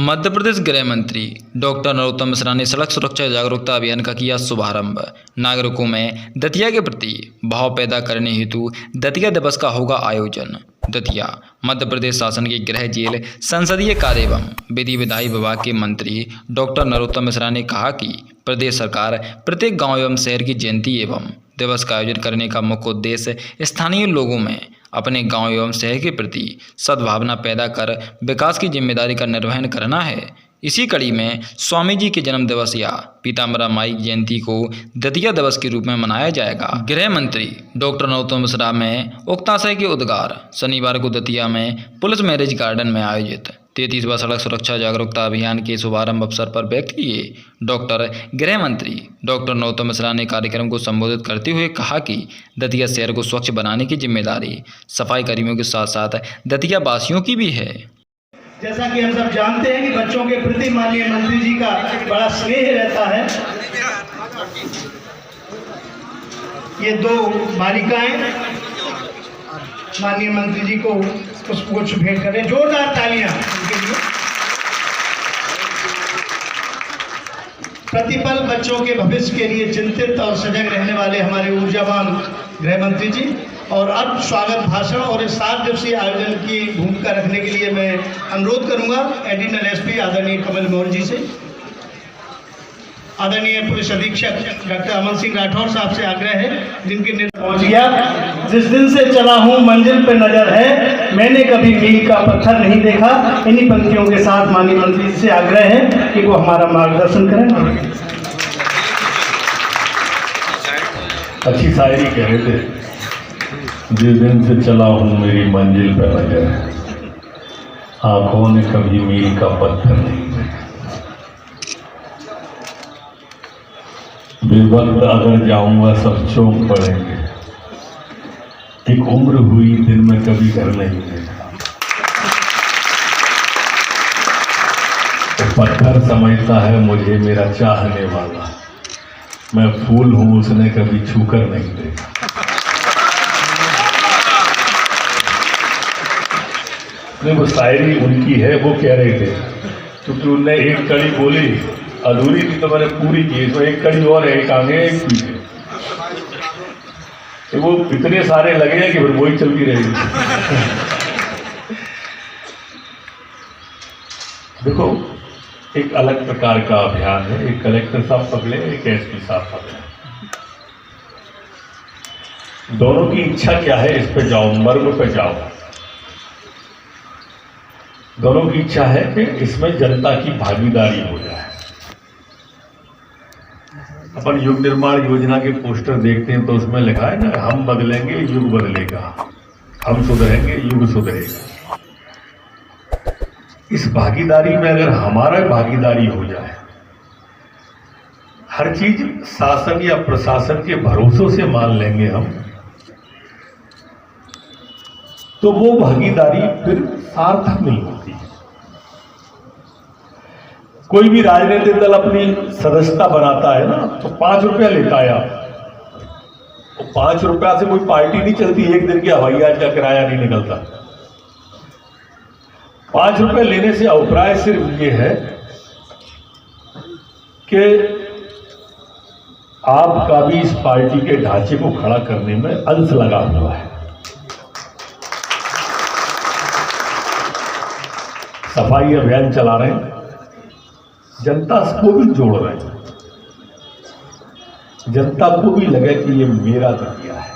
मध्य प्रदेश गृह मंत्री डॉक्टर नरोत्तम मिश्रा ने सड़क सुरक्षा जागरूकता अभियान का किया शुभारंभ। नागरिकों में दतिया के प्रति भाव पैदा करने हेतु दतिया दिवस का होगा आयोजन। दतिया मध्य प्रदेश शासन के गृह जेल संसदीय कार्य एवं विधि विधायी विभाग के मंत्री डॉक्टर नरोत्तम मिश्रा ने कहा कि प्रदेश सरकार प्रत्येक गाँव एवं शहर की जयंती एवं दिवस का आयोजन करने का मुख्य उद्देश्य स्थानीय लोगों में अपने गांव एवं शहर के प्रति सद्भावना पैदा कर विकास की जिम्मेदारी का निर्वहन करना है। इसी कड़ी में स्वामी जी के जन्म दिवस या पीताम्बरा माई जयंती को दतिया दिवस के रूप में मनाया जाएगा। गृह मंत्री डॉक्टर नरोत्तम मिश्रा में उक्ताशय के उद्गार शनिवार को दतिया में पुलिस मैरिज गार्डन में आयोजित 33वां सड़क सुरक्षा जागरूकता अभियान के शुभारंभ अवसर पर व्यक्त किए। डॉक्टर गृह मंत्री डॉक्टर नरोत्तम मिश्रा ने कार्यक्रम को संबोधित करते हुए कहा कि दतिया शहर को स्वच्छ बनाने की जिम्मेदारी सफाई कर्मियों के साथ साथ दतिया वासियों की भी है। जैसा कि हम सब जानते हैं कि बच्चों के प्रति माननीय मंत्री जी का बड़ा स्नेह रहता है। ये दो बालिकाएं माननीय मंत्री जी को पुष्पगुच्छ भेंट करें। जोरदार तालियां उनके लिए। प्रतिपल बच्चों के भविष्य के लिए चिंतित और सजग रहने वाले हमारे ऊर्जावान गृह मंत्री जी। और अब स्वागत भाषण और इस 7 दिवसीय आयोजन की भूमिका रखने के लिए मैं अनुरोध करूंगा एडिशनल एसपी आदरणीय कमल मोहन जी से। आदरणीय पुलिस अधीक्षक डॉक्टर अमन सिंह राठौर साहब से आग्रह है जिनके निर्देश पहुंच गया। जिस दिन से चला हूं मंजिल पे नजर है, मैंने कभी मील का पत्थर नहीं देखा। इन्हीं पंक्तियों के साथ माननीय मंत्री जी से आग्रह है कि वो हमारा मार्गदर्शन करें। अच्छी शायरी कह रहे थे। जिस दिन से चला हूँ मेरी मंजिल पर नजर है, आंखों ने कभी मील का पत्थर नहीं देखा। बेवक्त अगर जाऊंगा सब चौंक पड़ेंगे, एक उम्र हुई दिन में कभी घर नहीं देखा। तो पत्थर समझता है मुझे मेरा चाहने वाला, मैं फूल हूं उसने कभी छूकर नहीं देखा। नहीं, वो शायरी उनकी है, वो कह रहे थे क्योंकि उनने एक कड़ी बोली अधूरी थी तो मैंने पूरी की। इसमें एक कड़ी और है, एक आगे एक पीछे, तो वो इतने सारे लगे हैं कि फिर वही चलती रहेगी। देखो, एक अलग प्रकार का अभियान है। एक कलेक्टर साहब पकड़े, एक एसपी साहब पकड़े। दोनों की इच्छा क्या है, इस पे जाओ, मर्म पे जाओ। दोनों की इच्छा है कि इसमें जनता की भागीदारी हो जाए। अपन युग निर्माण योजना के पोस्टर देखते हैं तो उसमें लिखा है ना, हम बदलेंगे युग बदलेगा, हम सुधरेंगे युग सुधरेगा। इस भागीदारी में अगर हमारा भागीदारी हो जाए, हर चीज शासन या प्रशासन के भरोसों से मान लेंगे हम, तो वो भागीदारी फिर सार्थक नहीं होती। कोई भी राजनीतिक दल अपनी सदस्यता बनाता है ना, तो 5 रुपया लेता है। तो 5 रुपया से कोई पार्टी नहीं चलती, एक दिन के हवाई जहाज का किराया नहीं निकलता। 5 रुपये लेने से अभिप्राय सिर्फ ये है कि आपका भी इस पार्टी के ढांचे को खड़ा करने में अंश लगा हुआ है। सफाई अभियान चला रहे हैं, जनता को भी जोड़ रहे हैं, जनता को भी लगे कि ये मेरा दतिया है।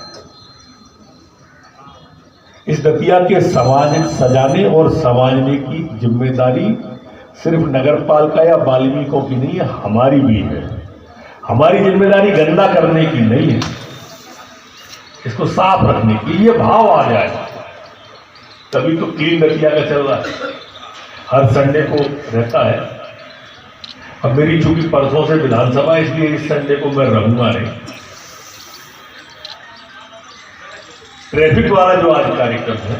इस दतिया के सामाजिक सजाने और संवारने की जिम्मेदारी सिर्फ नगरपालिका या वाल्मीकियों की नहीं है, हमारी भी है। हमारी जिम्मेदारी गंदा करने की नहीं है, इसको साफ रखने की। ये भाव आ जाए तभी तो क्लीन दतिया का चल रहा है। हर संडे को रहता है। अब मेरी चूंकि परसों से विधानसभा, इसलिए इस संडे को मैं रहूंगा नहीं। ट्रैफिक वाला जो आज कार्यक्रम है,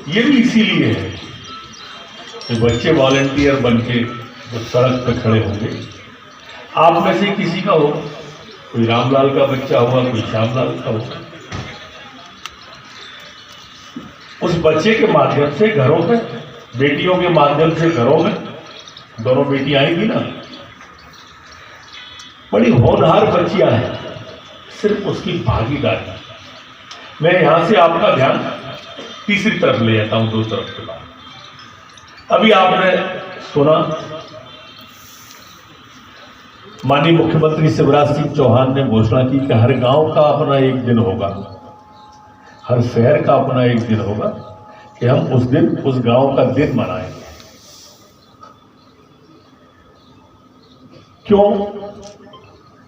ये भी इसीलिए है कि बच्चे वॉलंटियर बनके जो सड़क पर खड़े होंगे। आप में से किसी का हो, कोई रामलाल का बच्चा होगा, कोई श्यामलाल का होगा, उस बच्चे के माध्यम से घरों में बेटियों के माध्यम से घरों में दोनों बेटी आएंगी ना, बड़ी होनहार बच्चियां हैं, सिर्फ उसकी भागीदारी। मैं यहां से आपका ध्यान तीसरी तरफ ले जाता हूं, दो तरफ के बाद। अभी आपने सुना माननीय मुख्यमंत्री शिवराज सिंह चौहान ने घोषणा की कि हर गांव का अपना एक दिन होगा, हर शहर का अपना एक दिन होगा कि हम उस दिन उस गांव का दिन मनाएंगे। क्यों?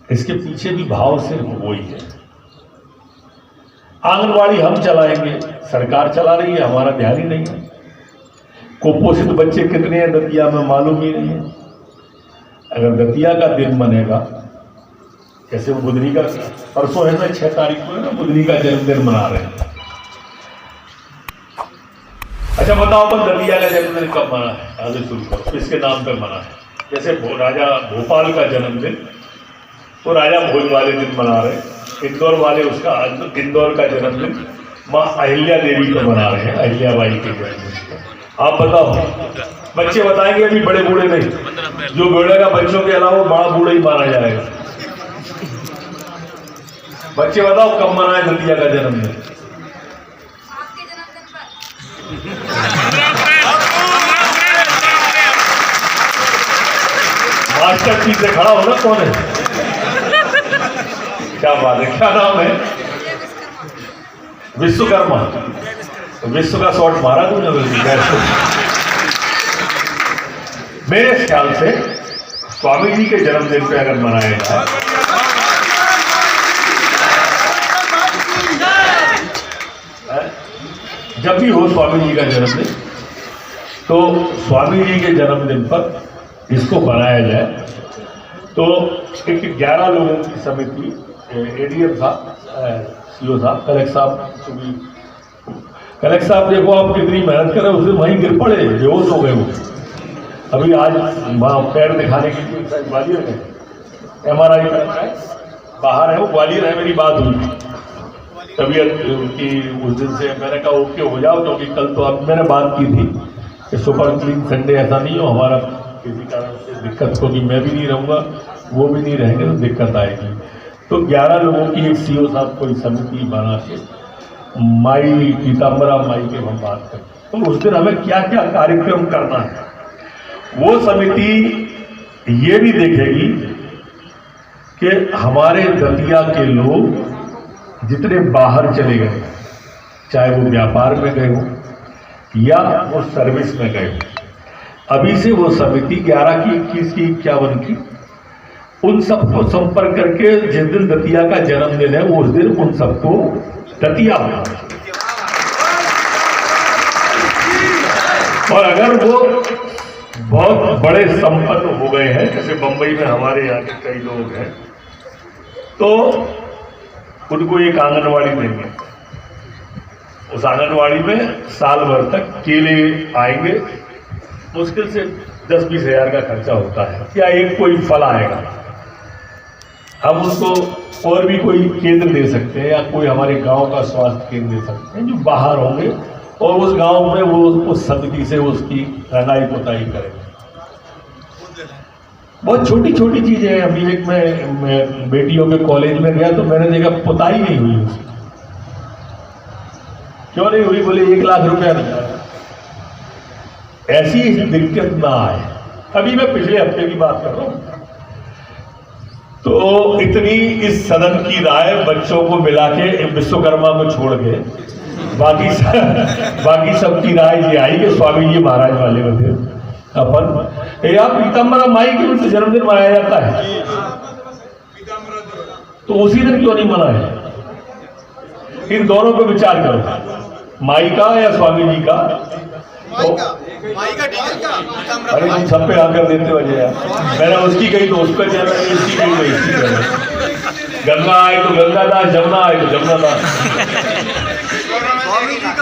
इसके पीछे भी भाव सिर्फ वही है। आंगनवाड़ी हम चलाएंगे, सरकार चला रही है, हमारा ध्यान ही नहीं है। कुपोषित बच्चे कितने हैं दतिया में मालूम ही नहीं है। अगर दतिया का दिन बनेगा, जैसे वो बुधनी का परसों है ना, 6 तारीख को है ना, बुधनी का जन्मदिन मना रहे हैं। अच्छा बताओ, अपन दतिया का जन्मदिन कब मना है? आगे शुरू करो, किसके नाम पे मना है? जैसे राजा भोपाल का जन्मदिन तो राजा भोज वाले दिन मना रहे, इंदौर वाले उसका आज इंदौर का जन्मदिन माँ अहिल्या देवी को मना रहे हैं, अहिल्याबाई के जन्मदिन। आप बताओ, बच्चे बताएंगे, अभी बड़े बूढ़े नहीं, जो बोलेगा बच्चों के अलावा बड़ा बूढ़ा ही माना जाएगा। बच्चे बताओ कब मनाए दतिया का जन्मदिन? मास्टर पीछे खड़ा हो ना, कौन है? क्या बात है, क्या नाम है? विश्वकर्मा। विश्व का शॉट मारा तुमने। मेरे ख्याल से स्वामी जी के जन्मदिन पे अगर मनाया जाए, जब भी हो स्वामी जी का जन्मदिन, तो स्वामी जी के जन्मदिन पर इसको बनाया जाए। तो एक 11 लोगों की समिति, एडीएम साहब, सीओ साहब, कलेक्टर साहब देखो आप कितनी मेहनत कर रहे हो, उस दिन वहीं गिर पड़े, बेहोश हो गए वो। अभी आज वहाँ पैर दिखाने के लिए ग्वालियर में MRI बाहर है, वो ग्वालियर है, मेरी बात हुई तबीयत उनकी उस दिन से। मैंने कहा ओके हो जाओ, क्योंकि कल तो अब मैंने बात की थी कि सुपर क्लीन संडे ऐसा नहीं हो, हमारा किसी कारण से दिक्कत होगी, मैं भी नहीं रहूँगा, वो भी नहीं रहेंगे, तो दिक्कत आएगी। तो 11 लोगों की एक सीओ साहब कोई समिति बना के माई पीताम्बरा माई के हम बात करें, तो उस दिन हमें क्या क्या कार्यक्रम करना है, वो समिति ये भी देखेगी कि हमारे दतिया के लोग जितने बाहर चले गए, चाहे वो व्यापार में गए हो या वो सर्विस में गए हो, अभी से वो समिति 11 की 21 की 51 की उन सबको संपर्क करके जिस दिन दतिया का जन्मदिन है उस दिन उन सबको दतिया होना। और अगर वो बहुत बड़े संपन्न हो गए हैं, जैसे बंबई में हमारे यहाँ के कई लोग हैं, तो उनको एक आंगनवाड़ी देंगे। उस आंगनवाड़ी में साल भर तक केले आएंगे, मुश्किल से 10-20 हज़ार का खर्चा होता है, या एक कोई फल आएगा। हम उसको और भी कोई केंद्र दे सकते हैं, या कोई हमारे गांव का स्वास्थ्य केंद्र दे सकते हैं जो बाहर होंगे, और उस गांव में वो उस समिति से उसकी रंगाई पुताई करेंगे। बहुत छोटी छोटी चीजें हैं। अभी एक मैं बेटियों के कॉलेज में गया तो मैंने देखा पुताई नहीं हुई उसकी। क्यों नहीं हुई? बोले 1 लाख रुपया नहीं। ऐसी दिक्कत ना आए। अभी मैं पिछले हफ्ते की बात कर रहा हूं, तो इतनी इस सदन की राय बच्चों को मिला के विश्वकर्मा को छोड़ के बाकी सबकी राय ये आई कि स्वामी जी महाराज वाले में थे अपन यार पीताम्बरा माई के भी तो जन्मदिन मनाया जाता है, तो उसी दिन क्यों नहीं मनाया? इन दोनों पे विचार करो, माई का या स्वामी जी का। अरे तुम सब पे आकर देते वजह यार, मैंने उसकी कही तो उस पर चल रही, उसकी कही तो इसकी कर रही। गंगा आए तो गंगा दास, जमुना आए तो जमुना दास।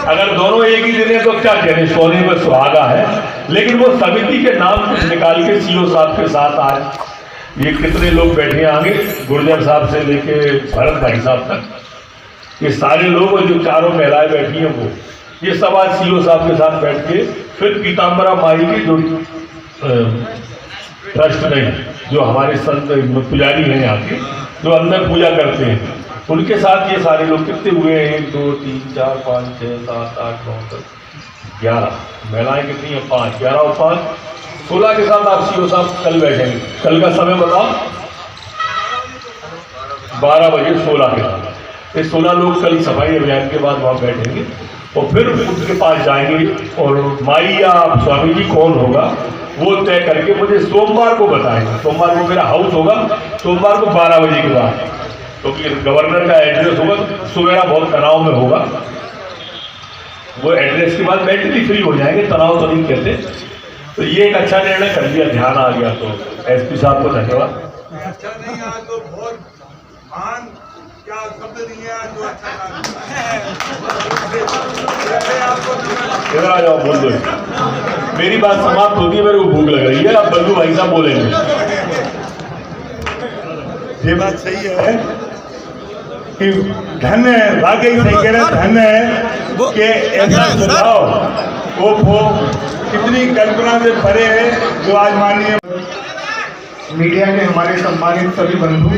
अगर दोनों एक ही दिन है तो क्या कहने, सोने में सुहागा है। लेकिन वो समिति के नाम कुछ निकाल के सीओ साहब के साथ आज ये कितने लोग बैठे आगे, गुर्जर साहब से लेके भरत भाई साहब तक, ये सारे लोग जो चारों महिलाएं बैठी हैं वो ये सवाल सीओ साहब के साथ बैठ के फिर पीताम्बरा माई के जो ट्रस्ट में जो हमारे संत पुजारी हैं यहाँ के, जो अंदर पूजा करते हैं, उनके साथ ये सारे लोग कितने हुए हैं? 1 2 3 4 5 6 7 8 9 10 11 महिलाएं कितनी है? 5 11 और 5 16 के साथ आप सीओ साहब कल बैठेंगे। कल का समय बताओ? 12 बजे 16 के साथ। ये 16 लोग कल सफाई अभियान के बाद वहाँ बैठेंगे और फिर उनके पास जाएंगे और माई या स्वामी जी कौन होगा वो तय करके मुझे सोमवार को बताएंगे। सोमवार को मेरा हाउस होगा, सोमवार को 12 बजे के बाद, क्योंकि गवर्नर का एड्रेस होगा, सुबेरा बहुत तनाव में होगा। वो एड्रेस के बाद मेंटली फ्री हो जाएंगे, तनाव तो नहीं कहते। तो ये एक अच्छा निर्णय कर लिया, ध्यान आ गया। तो एसपी साहब को धन्यवाद। क्या शब्द नहीं है जो अच्छा इधर आ जाओ, बोल दो। मेरी बात समाप्त होती है, मेरे को भूख लग रही है। अब बल्लू भाई साहब बोलेंगे। ये बात सही है कि धन्य है, वाकई सही कह रहे, धन्य है कि ऐसा सुझाव वो कितनी कल्पना से परे है जो आज माननीय मीडिया के हमारे सम्मानित सभी बंधु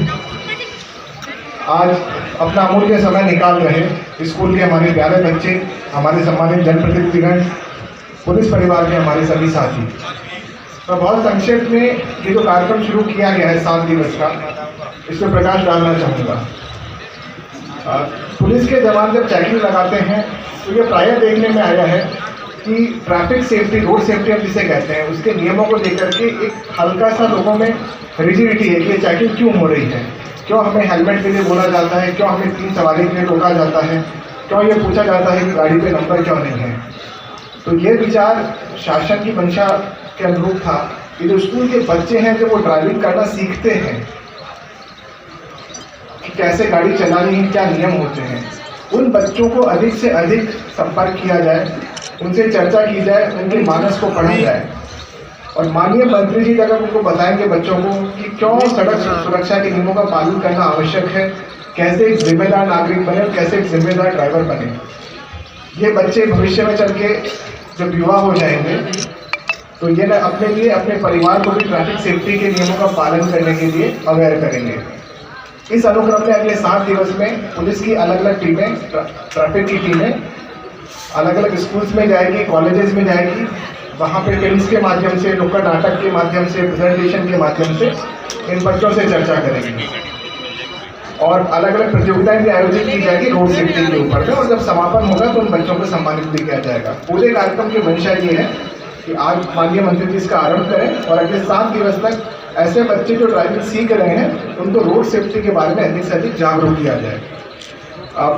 आज अपना अमूल्य समय निकाल रहे हैं। स्कूल के हमारे प्यारे बच्चे, हमारे सम्मानित जनप्रतिनिधिगण, पुलिस परिवार के हमारे सभी साथी। मैं बहुत संक्षेप में ये जो कार्यक्रम शुरू किया गया है 7 दिवस का, इस पर प्रकाश डालना चाहूँगा। पुलिस के जवान जब चेकिंग लगाते हैं तो ये प्रायः देखने में आया है कि ट्रैफिक सेफ्टी, रोड सेफ्टी हम जिसे कहते हैं, उसके नियमों को लेकर के एक हल्का सा लोगों में रिजिडिटी है कि ये चेकिंग क्यों हो रही है, क्यों हमें हेलमेट के लिए बोला जाता है, क्यों हमें 3 सवारी के लिए रोका जाता है, क्यों ये पूछा जाता है कि गाड़ी पे नंबर क्यों नहीं है। तो ये विचार शासन की मंशा के अनुरूप था कि जो स्कूल के बच्चे हैं जब वो ड्राइविंग करना सीखते हैं कि कैसे गाड़ी चलानी है, क्या नियम होते हैं, उन बच्चों को अधिक से अधिक संपर्क किया जाए, उनसे चर्चा की जाए, उनके मानस को पढ़ा जाए। और माननीय मंत्री जी अगर उनको बताएंगे बच्चों को कि क्यों सड़क सुरक्षा के नियमों का पालन करना आवश्यक है, कैसे एक जिम्मेदार नागरिक बने, कैसे एक जिम्मेदार ड्राइवर बने, ये बच्चे भविष्य में चल के जब युवा हो जाएंगे तो ये न अपने लिए, अपने परिवार को भी ट्रैफिक सेफ्टी के नियमों का पालन करने के लिए अवेयर करेंगे। इस अनुक्रम में अगले 7 दिवस में पुलिस की अलग अलग टीमें, ट्रैफिक की टीमें अलग अलग स्कूल्स में जाएगी, कॉलेजेस में जाएगी, वहाँ पे फिल्म्स के माध्यम से, नुक्कड़ नाटक के माध्यम से, प्रेजेंटेशन के माध्यम से इन बच्चों से चर्चा करेंगे और अलग अलग प्रतियोगिताएं भी आयोजित की जाएगी रोड सेफ्टी के ऊपर में। और जब समापन होगा तो उन बच्चों को सम्मानित भी किया जाएगा। पूरे कार्यक्रम की मंशा ये है कि आज माननीय मंत्री जी इसका आरंभ करें और अगले 7 दिवस तक ऐसे बच्चे जो ड्राइविंग सीख रहे हैं उनको रोड सेफ्टी के बारे में अधिक से अधिक जागरूक किया जाए। अब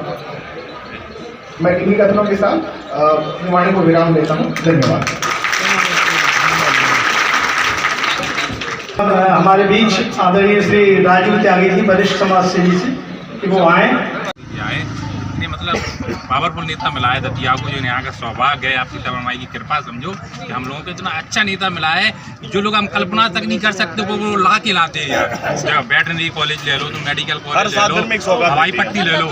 मैं इन्हीं कथनों के साथ वाणी को विराम देता हूँ। धन्यवाद। हमारे बीच आदरणीय श्री राजू त्यागी जी, वरिष्ठ समाज सेवी से, कि वो आए। मतलब पावरफुल नेता मिला है दतिया को, जो यहाँ का सौभाग्य है। आपकी तबरमाई की कृपा समझो कि हम लोगों को इतना अच्छा नेता मिला है, जो लोग हम कल्पना तक नहीं कर सकते वो ला के लाते हैं यार। वेटरनरी कॉलेज ले लो, तुम मेडिकल कॉलेज ले लो, हवाई पट्टी ले लो।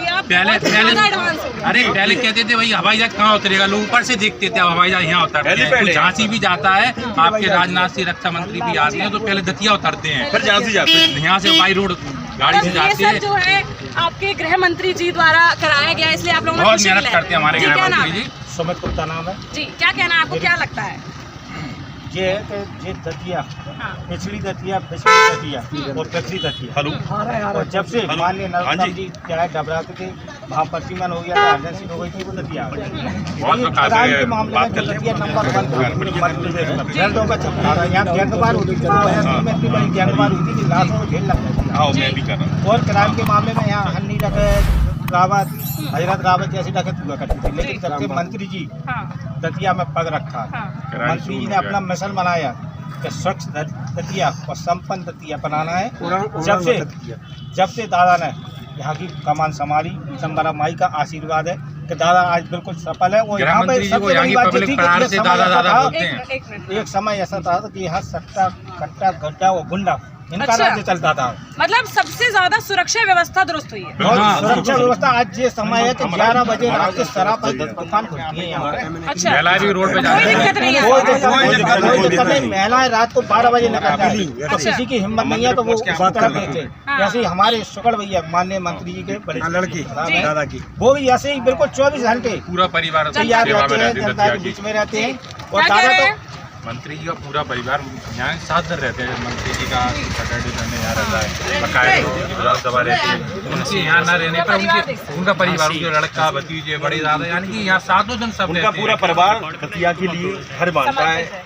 पहले कहते थे भाई हवाई जहाज कहाँ उतरेगा, लोग ऊपर से देखते थे, अब हवाई जहाज यहाँ उतरते हैं। झांसी भी जाता है, आपके राजनाथ सिंह रक्षा मंत्री भी आते हैं तो पहले दतिया उतरते हैं, फिर झांसी जाते हैं। यहाँ से बाई रोड गाड़ी से जाती है। जो है आपके गृह मंत्री जी द्वारा कराया गया, इसलिए आप लोग बहुत मेहनत करते हैं हमारे गृह मंत्री जी। सुमित गुप्ता नाम है जी। क्या कहना है आपको, क्या लगता है? ये है कि ये दतिया, पिछली दतिया, पिछली दतिया और पिछली दतिया, और जब से माननीय नरोत्तम जी चाहे डबराते थे, वहाँ पर्चीमन हो गया था, अर्जेंसी हो गई थी, वो दतिया क्राइम के मामले में जो दतिया नंबर 1 जल्दों का चलता रहा। यहाँ गैंगवार हुई थी, 2003 में इतनी बड़ी गैंगवार हुई थी कि लाशों में ढेर लग गया। और क्राइम के मामले में यहाँ हन्नी डकैत, रावत, हजरत रावत जैसी डकैत हुआ करती थी। लेकिन जब से मंत्री जी दतिया में पग रखा, मंत्री जी ने अपना मिशन बनाया कि स्वच्छ दतिया और संपन्न दतिया बनाना है। जब से दादा ने यहाँ की कमान संभाली, चंबरा माई का आशीर्वाद है कि दादा आज बिल्कुल सफल है। और यहाँ पे सबसे बड़ी बात थी कि एक समय ऐसा था कि यहाँ सट्टा, कट्टा, गड्ढा और गुंडा इनका अच्छा। राज्य चलता था। मतलब सबसे ज्यादा सुरक्षा व्यवस्था दुरुस्त हुई है। और सुरक्षा व्यवस्था आज ये समय है कि 11 बजे रात के शराब पर दुकान खुलती है यहाँ पे। अच्छा, महिलाएं भी रोड पे जा कोई रही हैं। दिक्कत नहीं है। कोई दिक्कत नहीं। महिलाएं रात को 12 बजे निकल जाती है, तो अच्छा। किसी की हिम्मत नहीं है तो वो उस तरफ देखे। हाँ। जैसे ही हमारे शुक्र भैया माननीय मंत्री जी के बड़े लड़की जी। दादा की वो भी ऐसे ही बिल्कुल 24 घंटे पूरा परिवार तैयार सेवा रहते में हैं, रहते हैं जनता के दतिया बीच की। में रहते हैं। और क्या कह दादा रहे तो हैं? मंत्री जी का पूरा परिवार यहाँ 7 दिन रहते हैं। मंत्री जी का सैटरडे संडे यहाँ रहता है, बकायदा विधानसभा रहती है। उनके यहाँ न रहने पर उनका परिवार, उनके लड़का, भतीजे, बड़े दादा, यानी कि यहाँ 7 दिन सब उनका रहते पूरा हैं। परिवार दतिया के लिए घर मानता है।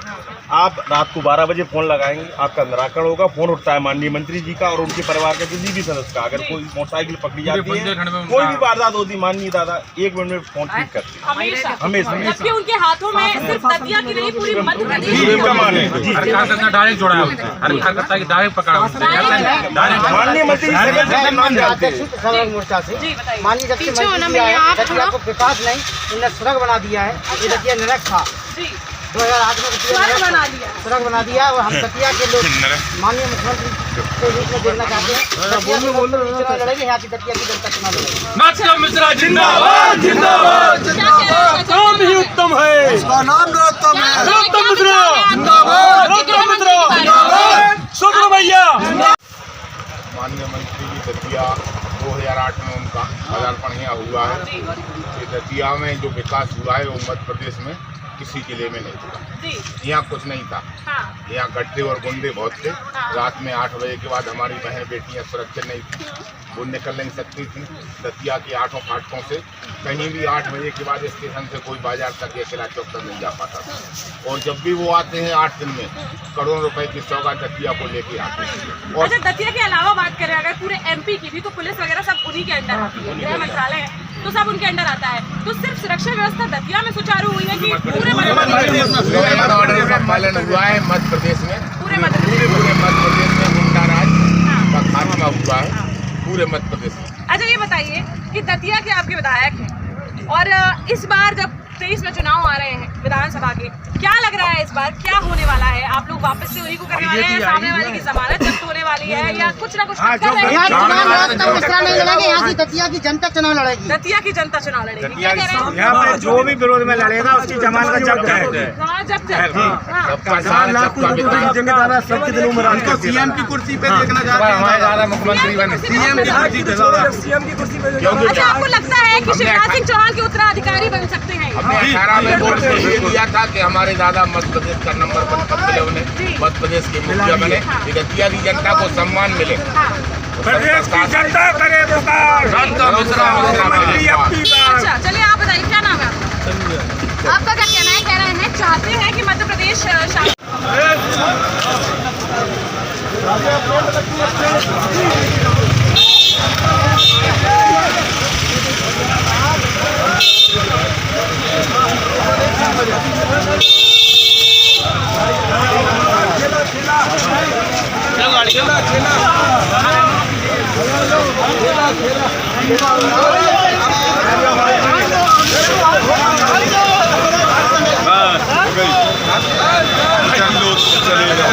आप रात को 12 बजे फोन लगाएंगे, आपका निराकरण होगा। फोन उठता है माननीय मंत्री जी का और उनके परिवार के किसी भी सदस्य का। अगर कोई मोटरसाइकिल पकड़ी जाती है, बुंदेलखंड में कोई भी उनका- वारदात होती, माननीय दादा 1 मिनट में फोन ठीक करते हैं। हमेशा हमेशा। जबकि उनके हाथों में सिर्फ दतिया की नहीं, पूरी मध्य प्रदेश जी, इनका मान है। हर कार्यकर्ता डायरेक्ट जोड़ा है उनसे, हर कार्यकर्ता की डायरेक्ट पकड़ा उनसे, डायरेक्ट माननीय मंत्री सेकंड से मान जाते हैं। सड़क मोर्चा से जी बताइए। माननीय जब से मंत्री जी आए, दतिया को विकास नहीं, इन्होंने सड़क बना दिया है। ये दतिया नरक था। जी 2008 में दतिया सड़क नरक बना था। दिया। सड़क बना दिया है और हम दतिया के लोग माननीय मुख्यमंत्री के रूप में देखना चाहते हैं। दतिया के लोग चुनाव लड़ेंगे, यहाँ की दतिया की जनता चुनाव लड़ेगी। नाथ्या मिश्रा जिंदाबाद, जिंदाबाद। क्या कह रहे हैं? काम ही उत्तम है। इसका नाम नरोत्तम मिश्रा शुक्र भैया। माननीय मंत्री जी दतिया 2008 में उनका पदार्पण यहाँ हुआ है। ये दतिया में जो विकास हुआ है वो मध्य प्रदेश में किसी जिले में नहीं हुआ। जी यहाँ कुछ नहीं था। हाँ यहाँ गड्ढे और गुंडे बहुत थे। रात में 8 बजे के बाद हमारी बहन बेटियाँ सुरक्षित नहीं थी, वो निकल नहीं सकती थी। दतिया के 8 फाटकों से कहीं भी 8 बजे के बाद स्टेशन से कोई बाजार तक या किला चौक तक नहीं जा पाता था। और जब भी वो आते हैं 8 दिन में करोड़ों रुपए की सौगात दतिया को लेके आते हैं। और अच्छा, दतिया के अलावा बात करें अगर पूरे एमपी की भी, तो पुलिस वगैरह सब उन्हीं के अंडर आती है, गृह मंत्रालय है तो सब उनके अंडर आता है। तो सिर्फ सुरक्षा व्यवस्था दतिया में सुचारू हुई है कि पूरे मध्य ऑर्डर का पालन हुआ है मध्य प्रदेश में। पूरे मध्य प्रदेश पूरे मध्य प्रदेश में गुंडा राज का खात्मा हुआ है पूरे मध्य प्रदेश में। अच्छा ये बताइए कि दतिया के आपके विधायक हैं और इस बार जब 23 में चुनाव आ रहे हैं विधानसभा के, क्या लग रहा है इस बार क्या होने वाला है? आप लोग वापस से उन्हीं को करने वाले हैं, सामने वाले की जमानत जब्त होने वाली है या कुछ ना कुछ टक्कर है? यहाँ चुनाव नरोत्तम मिश्रा नहीं लड़ेंगे, यहाँ की दतिया की जनता चुनाव लड़ेगी। दतिया की जनता चुनाव लड़ेगी, क्या कह रहे हैं? यहाँ पे जो भी विरोध में लड़ेगा उसकी जमानत जब्त है। हाँ जब्त है। हाँ। सबका साथ सबका विकास। सबके दिलों में राज करते हैं। सीएम की कुर्सी पे देखना चाहते हैं। हमारे दादा मुख्यमंत्री बने। सीएम की कुर्सी पे क्योंकि अच्छा, आपको लगता है कि शिवराज सिंह चौहान के उत्तराधिकारी बन सकते हैं? हमने 18 में वोट से ये दिया था कि हमारे दादा मध्य प्रदेश का नंबर 1 कब मिले उन्हें, मध्य प्रदेश के मुखिया बने, ये दतिया की जनता को सम्मान मिले। प्रदेश की जनता करे पुकार। अच्छा चलिए आप बताइए क्या नाम है आपका? आपका क्या कहना है? कह रहे हैं चाहते हैं कि मध्य प्रदेश शासन चलेगा।